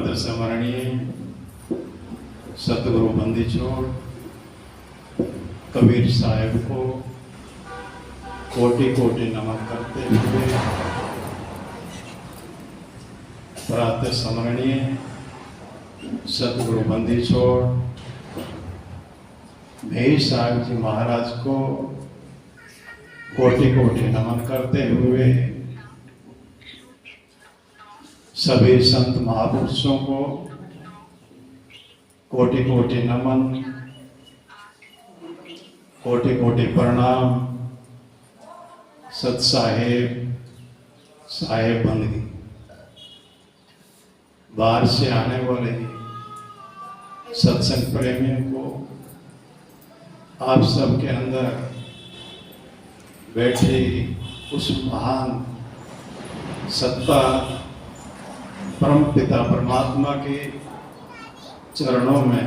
प्रातः स्मरणीय सतगुरु बंदी छोड़ कबीर साहब को कोटि कोटि नमन करते हुए प्रातः स्मरणीय सतगुरु बंदी छोड़ भेई साहब जी महाराज को कोटि कोटि नमन करते हुए सभी संत महापुरुषों को कोटि कोटि नमन, कोटि कोटि प्रणाम। सत साहेब साहेब बंदगी बाहर से आने वाले सत्संग प्रेमियों को आप सबके अंदर बैठे उस महान सत्ता परम पिता परमात्मा के चरणों में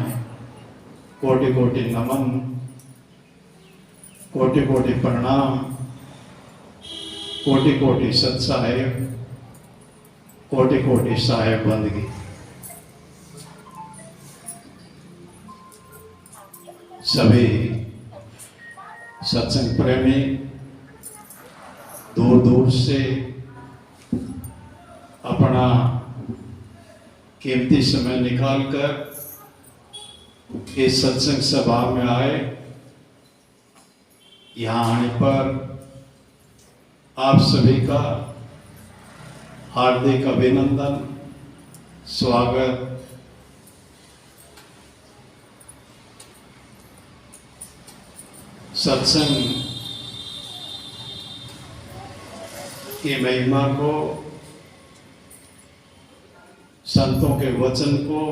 कोटि कोटि नमन, कोटि कोटि प्रणाम, कोटि कोटि सत साहेब, कोटि कोटि साहेब बंदगी। सभी सत्संग प्रेमी दूर दूर से अपना कीमती समय निकालकर इस सत्संग सभा में आए। यहाँ आने पर आप सभी का हार्दिक अभिनंदन, स्वागत। सत्संग की महिमा को, संतों के वचन को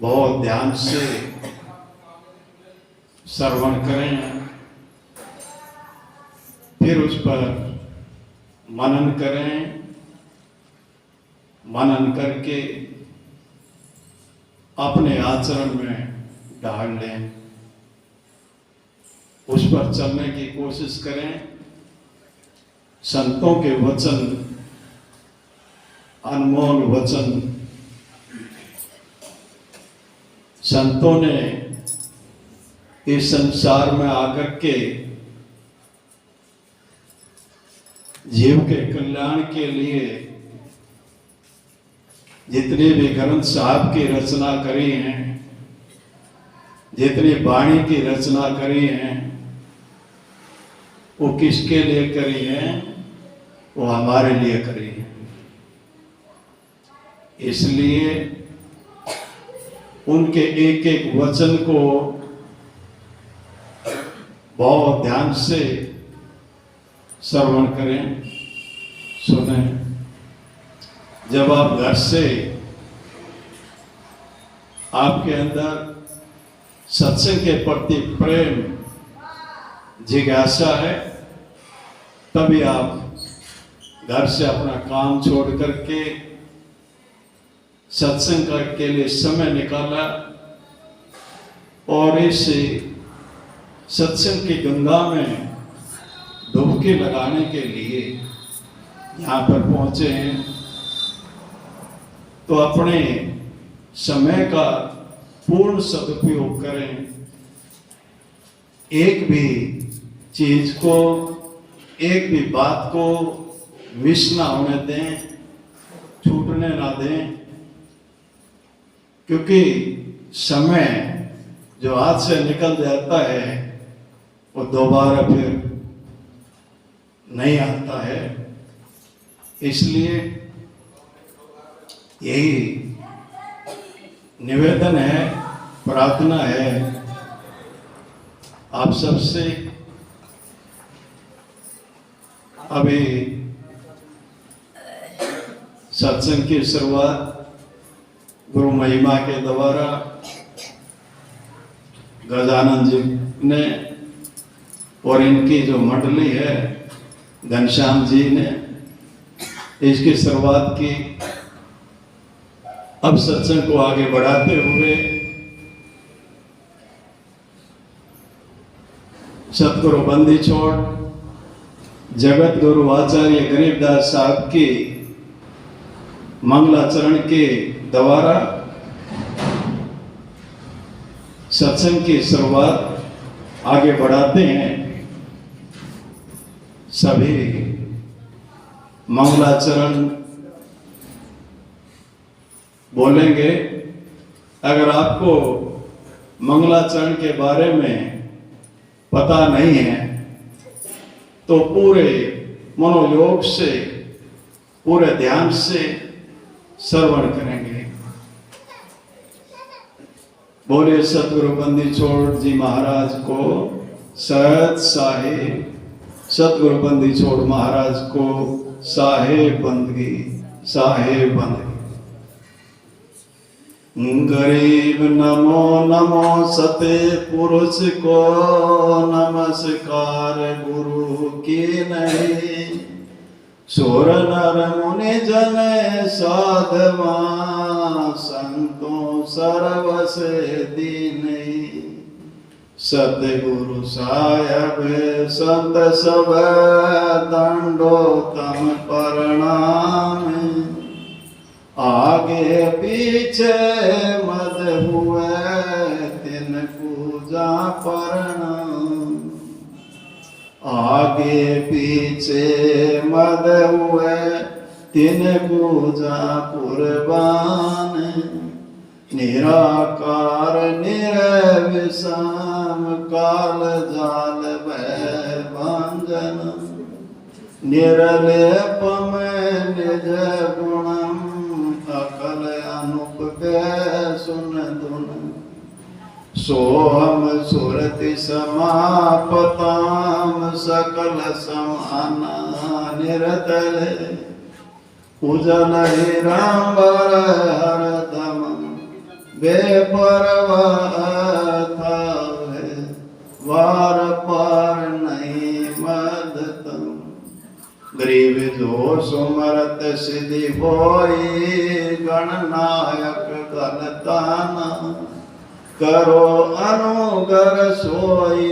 बहुत ध्यान से श्रवण करें, फिर उस पर मनन करें। मनन करके अपने आचरण में डाल लें, उस पर चलने की कोशिश करें। संतों के वचन, अनमोल वचन, संतों ने इस संसार में आकर के जीव के कल्याण के लिए जितने भी ग्रंथ साहब की रचना करी हैं, जितनी वाणी की रचना करी हैं, वो किसके लिए करी हैं? वो हमारे लिए करी हैं। इसलिए उनके एक एक वचन को बहुत ध्यान से श्रवण करें, सुनें। जब आप घर से आपके अंदर सत्संग के प्रति प्रेम, जिज्ञासा है, तभी आप घर से अपना काम छोड़ करके सत्संग के लिए समय निकाला और इस सत्संग की गंगा में डुबकी लगाने के लिए यहाँ पर पहुंचे हैं। तो अपने समय का पूर्ण सदुपयोग करें। एक भी चीज को, एक भी बात को मिस ना होने दें, छूटने ना दें, क्योंकि समय जो हाथ से निकल जाता है वो दोबारा फिर नहीं आता है। इसलिए यही निवेदन है, प्रार्थना है आप सबसे। अभी सत्संग की शुरुआत गुरु महिमा के द्वारा गजानन जी ने और इनकी जो मंडली है घनश्याम जी ने इसकी शुरुआत की। अब सत्संग को आगे बढ़ाते हुए सतगुरु बंदी छोड़ जगत गुरु आचार्य गरीबदास साहब की मंगलाचरण के द्वारा सत्संग की शुरुआत आगे बढ़ाते हैं। सभी मंगलाचरण बोलेंगे। अगर आपको मंगलाचरण के बारे में पता नहीं है तो पूरे मनोयोग से, पूरे ध्यान से श्रवण करेंगे। बोले सतगुरु बंदी छोड़ जी महाराज को सत साहेब, सतगुरु बंदी छोड़ महाराज को साहेब बंदगी, साहेब बंदगी। गरीब नमो नमो सते पुरुष को नमस्कार गुरु की नहीं। सोर नर मुनि जन साधवा संतों सर्वस दीन। सतगुरु साहेब संत सब दंडोतम प्रणाम। आगे पीछे मद हुए तिन पूजा प्रणाम। आगे पीछे मद हुए तिन पूजा कुर्बान। निराकार निर्विषम काल जाल भय भंजन। निरलेपम निज गुणम अकल अनुप सुन धुन। सोहम सुरति समापताम सकल समाना निरतल। उजल हिरंबर हरदम बेपरवाह था वार पार नहीं मदतम। गरीब जो सुमरत सिद्धि होई गणनायक गलताना। करो अनुगर सोई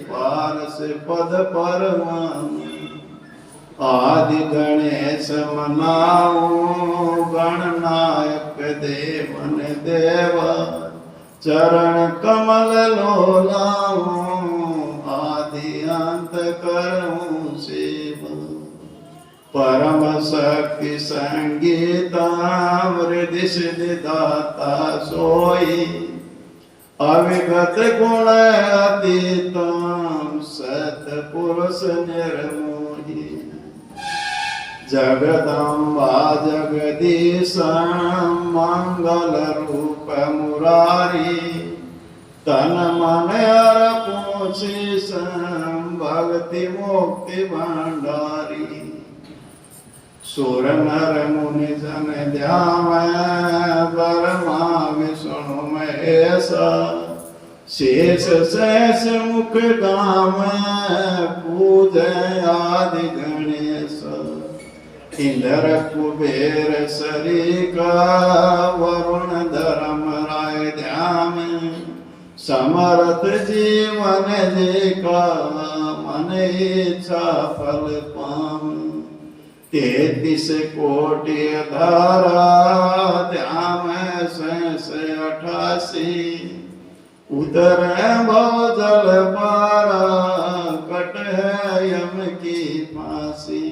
पारस पद परमान। आदि गणेश मनाऊ गणनायक देवन देवा। चरण कमल लोलाऊ आदि अंत करूं सेवा। परम शक्ति संगीतामृत सिद्धाता सोई। अविगत गुण अतीतम सतपुरुष निर्मोही। जगदम्बा जगदीशम मंगल रूप मुरारी। तन मन अर्पण शीशम भक्ति मुक्ति भंडारी। सुर नर मुनि जन ध्यान ब्रह्मा विष्णु महेश। शेष शेष मुख गाम पूजय आदि गणेश। इंद्र कुबेर सरिका वरुण धर्म राय ध्यान। समर्थ जीवन जी का मन इच्छा फल पाम। 33 कोटि धारा ध्यान से 88। उदर भवजल पारा कट है यम की फांसी।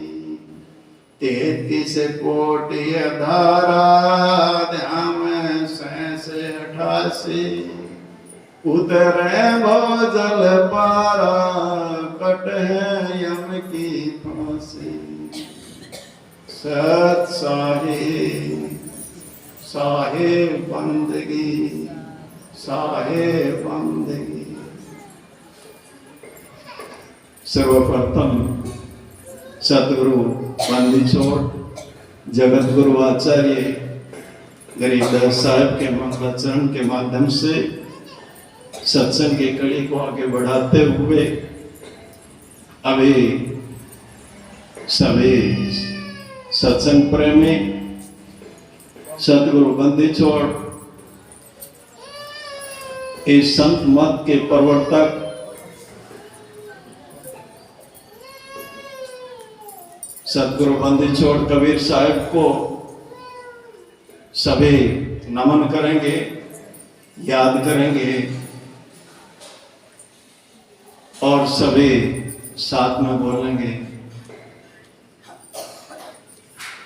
33 कोटि धारा ध्यान से 88। उतर भवजल पारा कट है यम की फांसी। सत साहेब साहेब बंदगी, साहेब बंदगी। सर्वप्रथम सतगुरु बंदी छोड़ जगत गुरु आचार्य गरीबदास साहब के मंगलाचरण के माध्यम से सत्संग की कड़ी को आगे बढ़ाते हुए अभी सभी सत्संग प्रेमी सतगुरु बंदी छोड़ इस संत मत के प्रवर्तक सतगुरु बंदी छोड़ कबीर साहब को सभी नमन करेंगे, याद करेंगे और सभी साथ में बोलेंगे।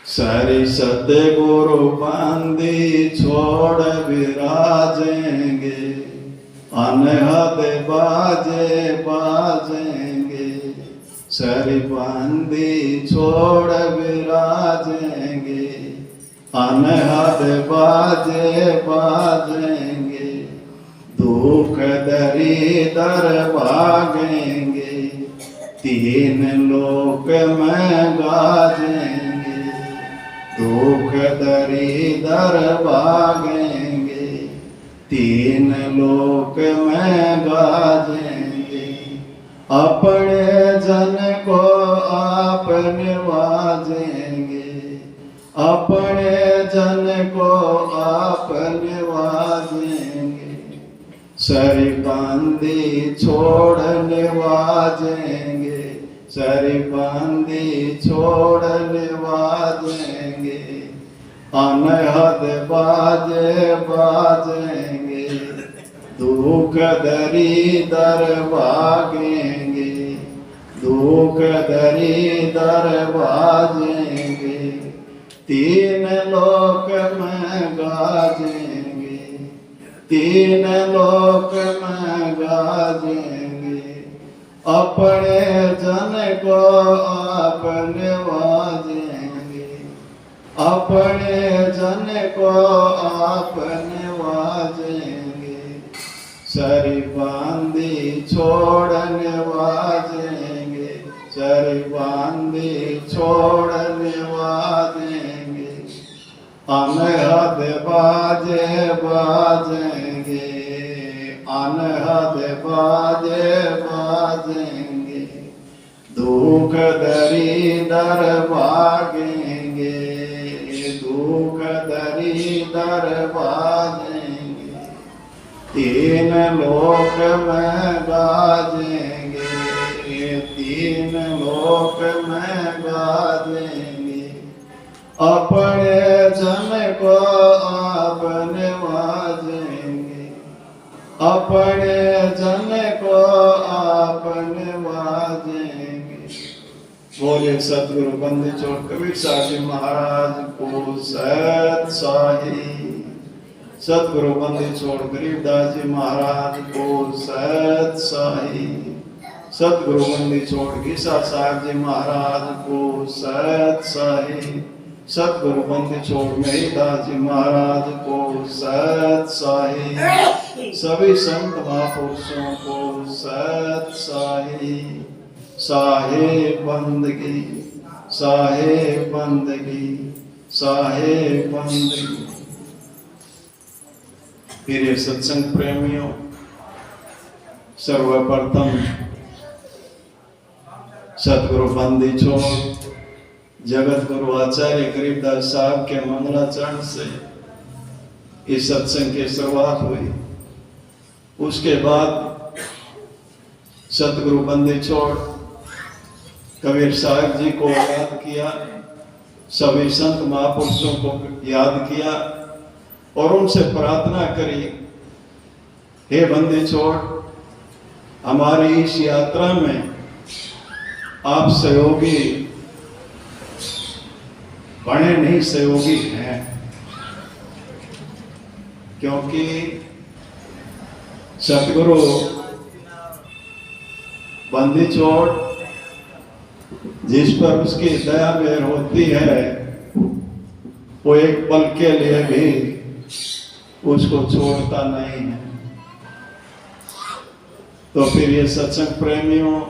सारी सतगुरु बंदी छोड़ विराजेंगे, अनहद बाजे बाजेंगे। सारी बंदी छोड़ विराजेंगे, अनहद बाजे बाजेंगे। दुख दरिदर भागेंगे, तीन लोक में गाजेंगे। दुख दरिदर भागेंगे, तीन लोक में गाजेंगे। अपने जन को आप निवाजेंगे, अपने जन को आप निवाजेंगे। सरी बंदी छोड़ निवाजेंगे, सरी बंदी छोड़ निवाजेंगे। अनहद बाजे बाजेंगे, दुख दरिदर भागेंगे। दुख दरिदर भागेंगे, तीन लोक में गाजेंगे। तीन लोक में गाजेंगे। अपने जन को आप निवाजेंगे, अपने जन को आप निवाजेंगे। सरी बंदी छोड़ निवाजेंगे, सरी बंदी छोड़ निवाजेंगे। अनहद बाजे बाजेंगे, अनहद बाजे बाजेंगे। दुख दरिदर भागेंगे, दुख दरिदर भागेंगे। तीन लोक में गाजेंगे, तीन लोक में गाजेंगे। अपने जन को आप निवाजेंगे, अपने जन को आप निवाजेंगे। बोले सतगुरु बंदी छोड़ कबीर साहब जी महाराज को सत साही। सतगुरु बंदी छोड़ गरीबदास जी महाराज को सत साही। सतगुरु बंदी छोड़ गीसा साहब जी महाराज को सत साही। सतगुरु बंदी छोड़ मेहदास जी महाराज को सत साही। सभी संत महापुरुषों को सत साही। साहे बंदगी, साहे बंदगी, साहे बंदगी। मेरे सत्संग प्रेमियों, सर्वप्रथम सतगुरु बंदी छोड़ जगत गुरु आचार्य गरीबदास साहब के मंगलाचरण से इस सत्संग की शुरुआत हुई। उसके बाद सतगुरु बंदी छोड़ कबीर साहब जी को याद किया, सभी संत महापुरुषों को याद किया और उनसे प्रार्थना करी, हे बंदी छोड़, हमारी इस यात्रा में आप सहयोगी बने नहीं, सहयोगी हैं। क्योंकि सतगुरु बंदी छोड़ जिस पर उसकी दया मेहर होती है, वो एक पल के लिए भी उसको छोड़ता नहीं है। तो फिर ये सत्संग प्रेमियों,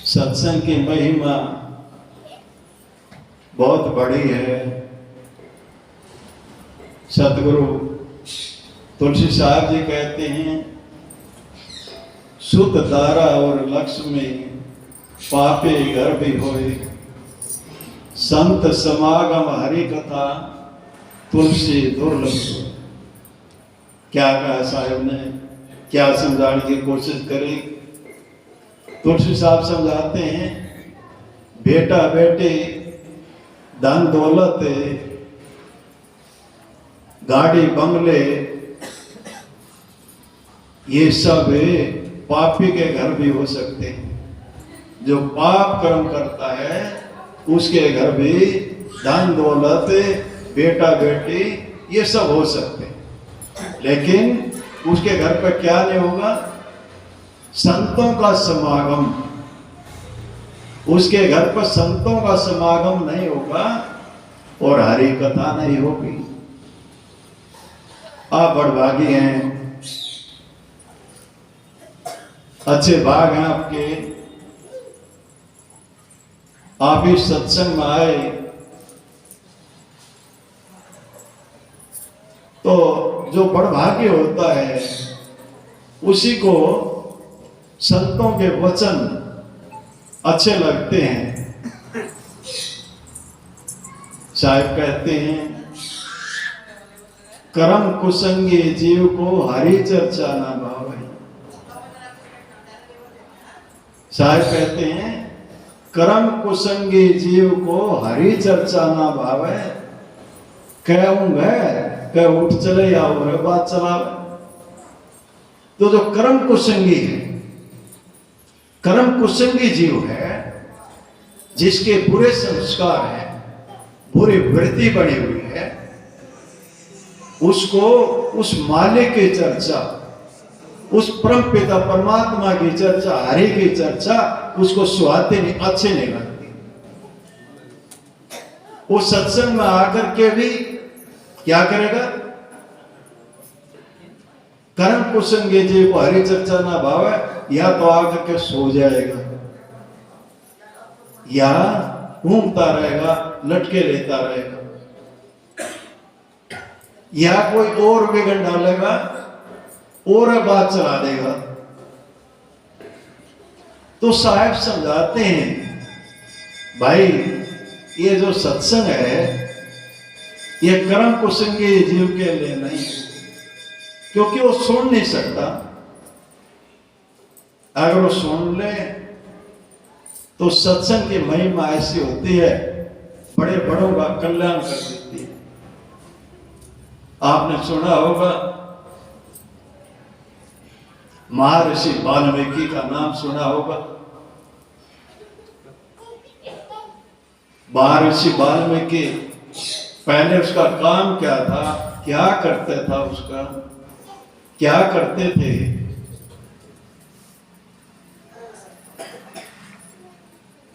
सत्संग की महिमा बहुत बड़ी है। सतगुरु तुलसी साहब जी कहते हैं, सुत दारा और लक्ष्मी पापे घर भी होए, संत समागम हरि कथा तुलसी दुर्लभ। क्या कहा साहब ने, क्या समझाने की कोशिश करी। तुलसी साहब समझाते हैं, बेटा बेटी धन दौलत, गाड़ी बंगले, ये सब पापी के घर भी हो सकते हैं। जो पाप कर्म करता है उसके घर भी धन दौलत, बेटा बेटी, ये सब हो सकते हैं, लेकिन उसके घर पर क्या नहीं होगा? संतों का समागम। उसके घर पर संतों का समागम नहीं होगा और हरि कथा नहीं होगी। आप बड़भागी हैं, अच्छे भाग हैं आपके, आप इस सत्संग में आए तो जो बड़भाग्य होता है उसी को संतों के वचन अच्छे लगते हैं। साहिब कहते हैं, कर्म कुसंगी जीव को हरि चर्चा ना भावे। साहिब कहते हैं, कर्म कुसंगी जीव को हरि चर्चा ना भावे। कहूंगा कह उठ चले या और बात चला। तो जो कर्म कुसंगी है, कर्म कुसंगी जीव है, जिसके बुरे संस्कार है, बुरी वृत्ति बनी हुई है, उसको उस मालिक की चर्चा, उस परम पिता परमात्मा की चर्चा, हरि की चर्चा उसको सुहाते नहीं, अच्छे नहीं लगती। वो सत्संग में आकर के भी क्या करेगा? कर्म कुसंगी जीव को हरि चर्चा ना भावे, या तो आकर के सो जाएगा, या घूमता रहेगा, लटके लेता रहेगा, या कोई और विघन डालेगा और बात चला देगा। तो साहब समझाते हैं, भाई ये जो सत्संग है ये कर्म कुसंगी जीव के लिए नहीं है, क्योंकि वो सुन नहीं सकता। अगर वो सुन ले तो सत्संग की महिमा ऐसी होती है, बड़े बड़ों का कल्याण कर देती है। आपने सुना होगा, महर्षि वाल्मीकि का नाम सुना होगा। महर्षि वाल्मीकि पहले उसका काम क्या था, क्या करते था, उसका क्या करते थे?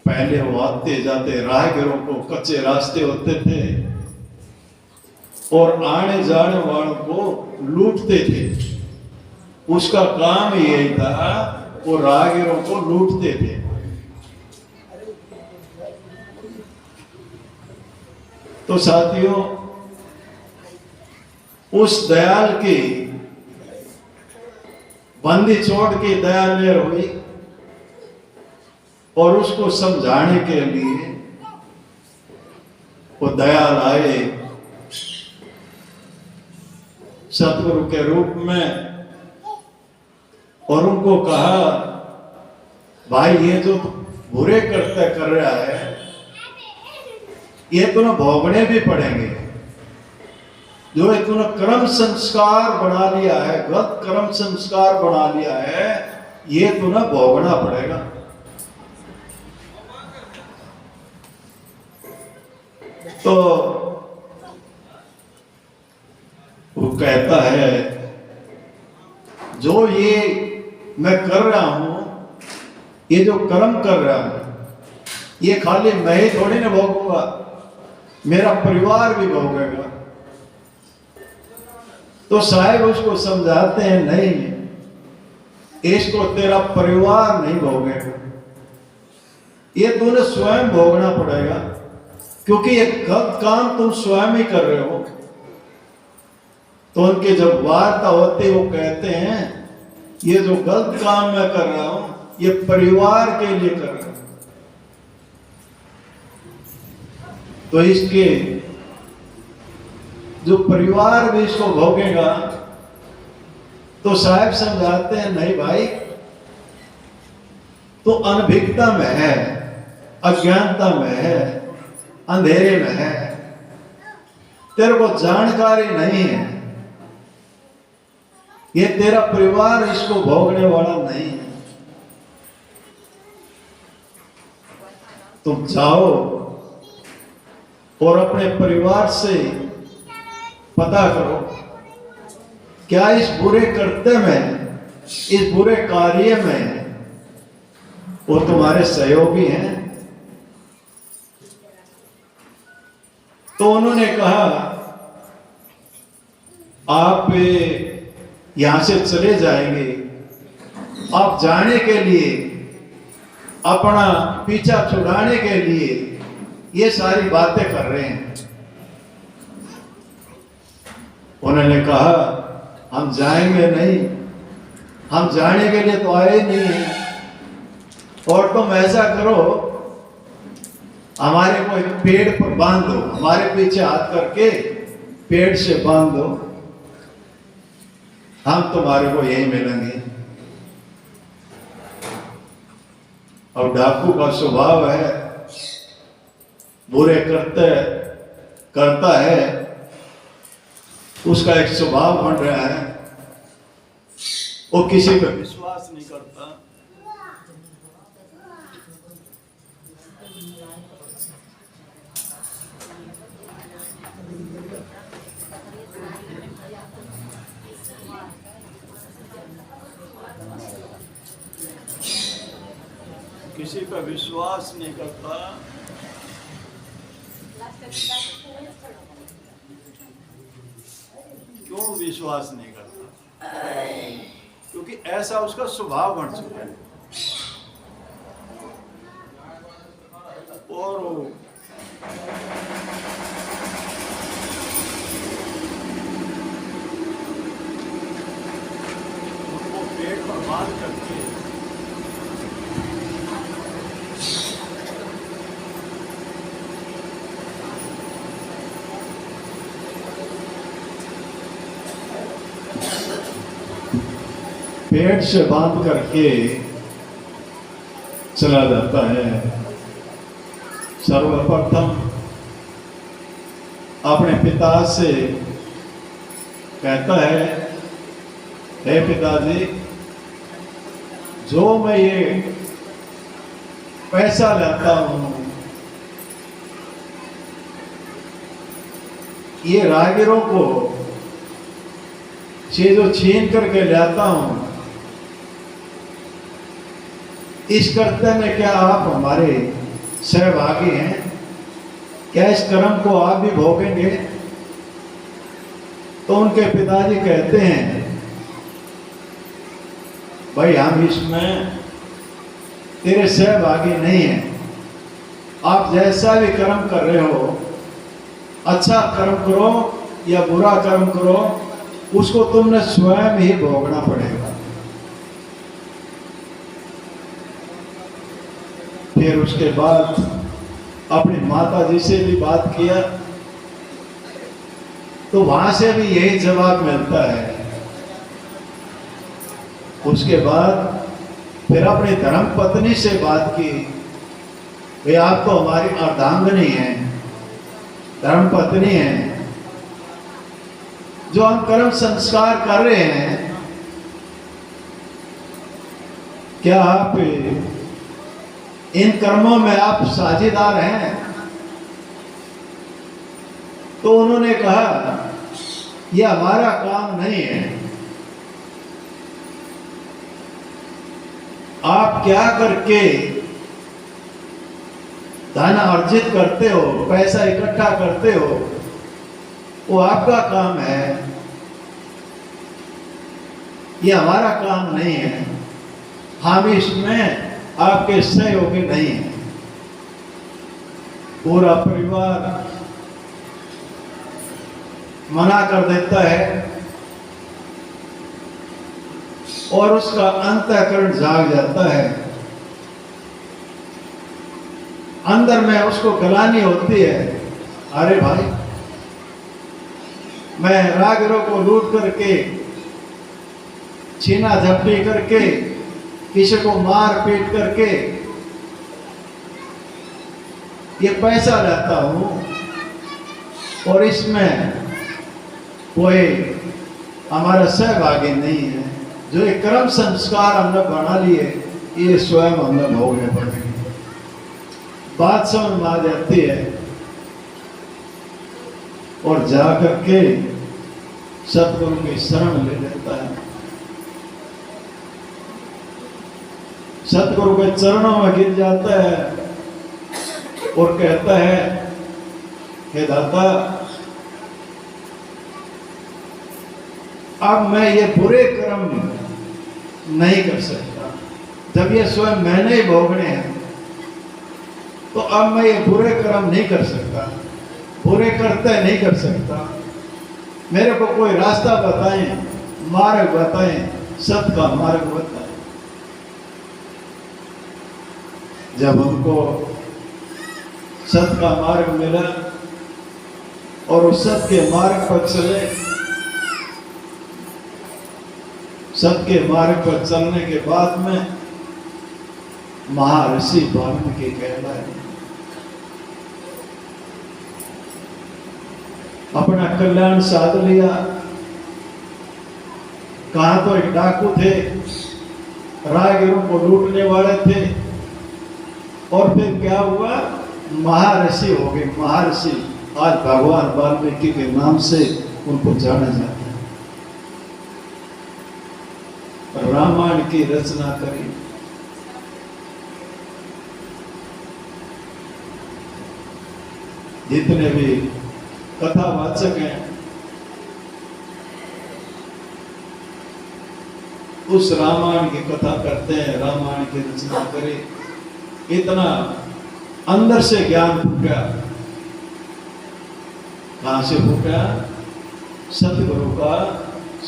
पहले वो आते जाते राहगीरों को, कच्चे रास्ते होते थे और आने जाने वालों को लूटते थे। उसका काम ही यही था, वो राहगीरों को लूटते थे। तो साथियों, उस दयाल की बंदी छोड़ के दयालेर हुई और उसको समझाने के लिए वो दयाल आए सतगुरु के रूप में और उनको कहा, भाई ये जो बुरे कर्तव्य कर रहा है ये तुम्हें भोगने भी पड़ेंगे। जो तूने कर्म संस्कार बना लिया है, गलत कर्म संस्कार बना लिया है, ये तुम्हें भोगना पड़ेगा। तो वो कहता है, जो ये मैं कर रहा हूं, ये जो कर्म कर रहा हूं, ये खाली मैं ही थोड़ी ना भोगूंगा, मेरा परिवार भी भोगेगा। तो साहिब उसको समझाते हैं, नहीं, इसको तेरा परिवार नहीं भोगेगा, ये तूने स्वयं भोगना पड़ेगा, क्योंकि ये गलत काम तुम स्वयं ही कर रहे हो। तो उनकी जब वार्ता होती वो कहते हैं, ये जो गलत काम मैं कर रहा हूं ये परिवार के लिए कर रहा हूं। तो इसके जो परिवार भी इसको भोगेगा। तो साहब समझाते हैं, नहीं भाई, तो अनभिज्ञता में है, अज्ञानता में है, अंधेरे में है, तेरे को जानकारी नहीं है, ये तेरा परिवार इसको भोगने वाला नहीं है। तुम जाओ और अपने परिवार से पता करो क्या इस बुरे कृत्य में, इस बुरे कार्य में वो तुम्हारे सहयोगी हैं। तो उन्होंने कहा आप यहां से चले जाएंगे, आप जाने के लिए, अपना पीछा छुड़ाने के लिए ये सारी बातें कर रहे हैं। उन्होंने कहा हम जाएंगे नहीं, हम जाने के लिए तो आए नहीं हैं, और तुम ऐसा करो हमारे को एक पेड़ पर बांध दो, हमारे पीछे हाथ करके पेड़ से बांध दो, हम तुम्हारे को यही मिलेंगे। और डाकू का स्वभाव है, बुरे कृत्य करता है, उसका एक स्वभाव बन रहा है, वो किसी पर विश्वास नहीं करता। किसी पर विश्वास नहीं करता। क्यों विश्वास नहीं करता? क्योंकि ऐसा उसका स्वभाव बन चुका है। और उनको पेड़ पर बांध करके पेड़ से बांध करके चला जाता है। सर्वप्रथम अपने पिता से कहता है, हे पिताजी, जो मैं ये पैसा लाता हूं, ये राहगीरों को से जो छीन करके लाता हूं, इस कर्तव्य में क्या आप हमारे सहभागी हैं? क्या इस कर्म को आप भी भोगेंगे? तो उनके पिताजी कहते हैं, भाई हम इसमें तेरे सहभागी नहीं हैं। आप जैसा भी कर्म कर रहे हो, अच्छा कर्म करो या बुरा कर्म करो, उसको तुमने स्वयं ही भोगना पड़ेगा। फिर उसके बाद अपनी माता जी से भी बात किया, तो वहां से भी यही जवाब मिलता है। उसके बाद फिर अपनी धर्म पत्नी से बात की, वे आप तो हमारी अर्धांगिनी हैं, धर्म पत्नी हैं, जो हम कर्म संस्कार कर रहे हैं, क्या आप इन कर्मों में आप साझेदार हैं? तो उन्होंने कहा, यह हमारा काम नहीं है। आप क्या करके धन अर्जित करते हो, पैसा इकट्ठा करते हो, वो आपका काम है, ये हमारा काम नहीं है। हम इसमें आपके सहयोगी नहीं है। पूरा परिवार मना कर देता है और उसका अंतःकरण जाग जाता है। अंदर में उसको गलानी होती है, अरे भाई, मैं राहगीरों को लूट करके, छीना झपटी करके, किसी को मार पीट करके ये पैसा लाता हूं और इसमें कोई हमारा सहभागी नहीं है। जो ये कर्म संस्कार हमने बना लिए ये स्वयं हमने भोगने पड़ेंगे। बात समझ में आ जाती है और जाकर के सतगुरु की शरण ले लेता है। सतगुरु के चरणों में गिर जाता है और कहता है, हे दाता, अब मैं ये बुरे कर्म नहीं कर सकता। जब ये स्वयं मैंने ही भोगने हैं तो अब मैं ये बुरे कर्म नहीं कर सकता, बुरे करते नहीं कर सकता। मेरे को कोई रास्ता बताएं, मार्ग बताएं, सत का मार्ग बताएं। जब हमको सत का मार्ग मिला और उस सत के मार्ग पर चले, सत के मार्ग पर चलने के बाद में महर्षि वाल्मीकि कहलाए। अपना कल्याण साध लिया। कहा तो एक डाकू थे, राहगीरों को लूटने वाले थे, और फिर क्या हुआ, महर्षि हो गए। महर्षि आज भगवान वाल्मीकि के नाम से उनको जाना जाता है। रामायण की रचना करी। जितने भी कथावाचक हैं उस रामायण की कथा करते हैं, रामायण की रचना करे। इतना अंदर से ज्ञान फूटा। कहां से फूटा? सतगुरु का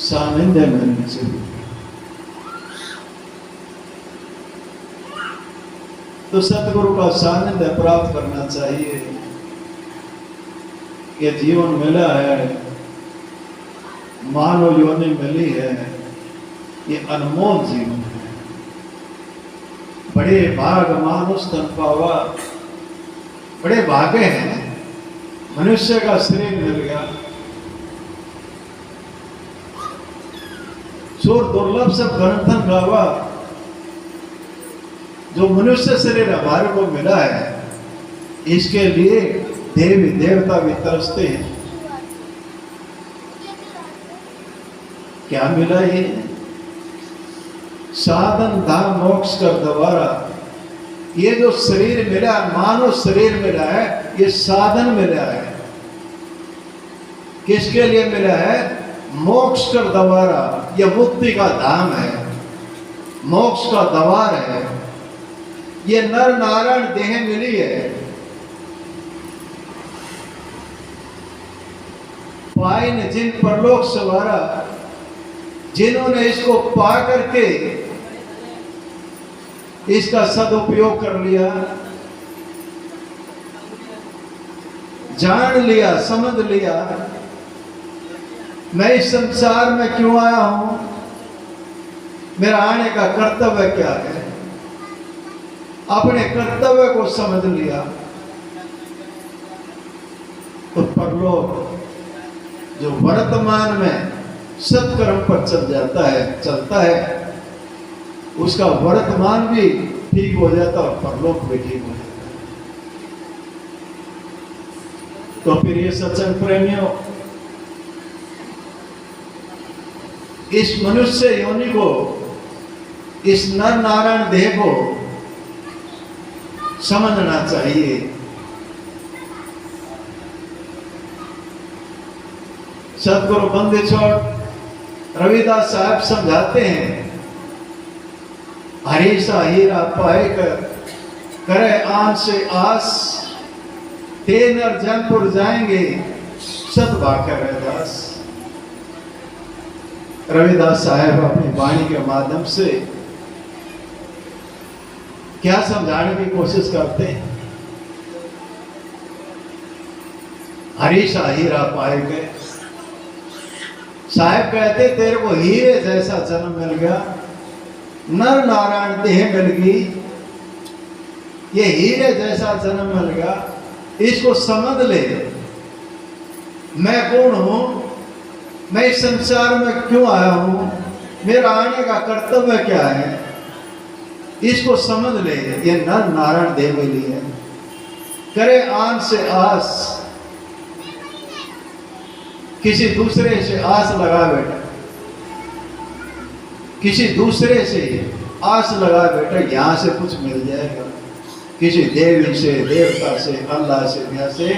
सानिध्य मिलने से फूटा। तो सतगुरु का सानिध्य प्राप्त करना चाहिए। ये जीवन मिला है, मानव योनि मिली है, ये अनमोल जीवन है। बड़े भाग मानुष तन पावा, बड़े भागे हैं। मनुष्य का शरीर मिल गया। सुर दुर्लभ से ग्रंथन गावा। जो मनुष्य शरीर हमारे को मिला है, इसके लिए देवी देवता भी तरसते हैं। क्या मिला? ये साधन धाम मोक्ष कर द्वारा। ये जो शरीर मिला, मानव शरीर मिला है, ये साधन मिला है। किसके लिए मिला है? मोक्ष कर द्वारा। यह मुक्ति का धाम है, मोक्ष का द्वार है। ये नर नारायण देह मिली है। पाई ने जिन परलोक सवारा, जिन्होंने इसको पा करके इसका सदुपयोग कर लिया, जान लिया, समझ लिया, मैं इस संसार में क्यों आया हूं, मेरा आने का कर्तव्य क्या है, अपने कर्तव्य को समझ लिया, तो परलोक जो वर्तमान में सत्कर्म पर चलता है, उसका वर्तमान भी ठीक हो जाता और परलोक भी ठीक हो जाता है। तो फिर ये सत्संग प्रेमियों, इस मनुष्य योनि को, इस नर नारायण देह को समझना चाहिए। सतगुरु बंदी छोड़ रविदास साहब समझाते हैं, हरीसा हीरा पाए कर करे आन से आस, ते नर जयपुर जाएंगे सत भाकर दास। रविदास साहब अपनी वाणी के माध्यम से क्या समझाने की कोशिश करते हैं? हरीसा हीरा पाए गए। साहब कहते तेरे को हीरे जैसा जन्म मिल गया, नर नारायण देह मिल गई, ये हीरे जैसा जन्म मिल गया, इसको समझ ले, मैं कौन हूं, मैं इस संसार में क्यों आया हूं, मेरा आने का कर्तव्य क्या है, इसको समझ ले। ये नर नारायण देव के लिए करे आन से आस, किसी दूसरे से आस लगा बेटा, किसी दूसरे से आस लगा बेटा, यहां से कुछ मिल जाएगा, किसी देवी से, देवता से, अल्लाह से, यहाँ से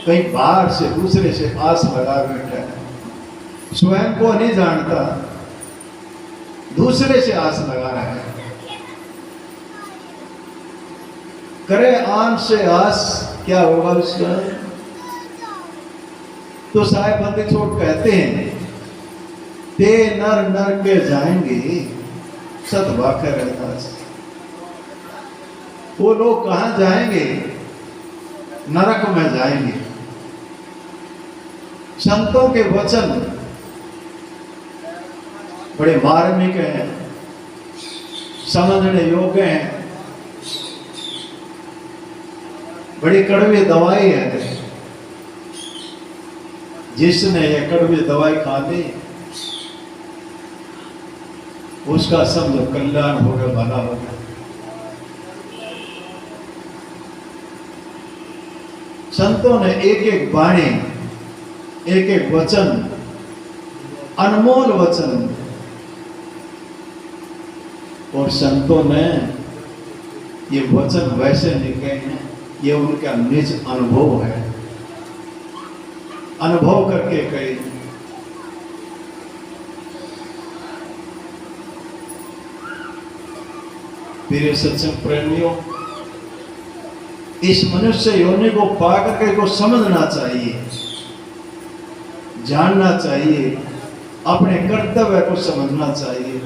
कहीं बाहर से दूसरे से आस लगा बैठा है, स्वयं को नहीं जानता, दूसरे से आस लगा रहा है। करे आन से आस, क्या होगा उसका? तो साहेब बंदी छोड़ कहते हैं, ते नर नर के जाएंगे सत भाकर रहता। वो लोग कहां जाएंगे? नरक में जाएंगे। संतों के वचन बड़े मार्मिक हैं, समझने योग्य हैं, बड़ी कड़वी दवाई है। जिसने ये कड़वी दवाई खा ली उसका समझो कल्याण हो गया, भला हो गया। संतों ने एक एक वाणी, एक एक वचन, अनमोल वचन, और संतों ने ये वचन वैसे लिखे हैं, ये उनका निज अनुभव है, अनुभव करके कहे। मेरे सत्संग प्रेमियों, इस मनुष्य योनि को पाकर के को समझना चाहिए, जानना चाहिए, अपने कर्तव्य को समझना चाहिए।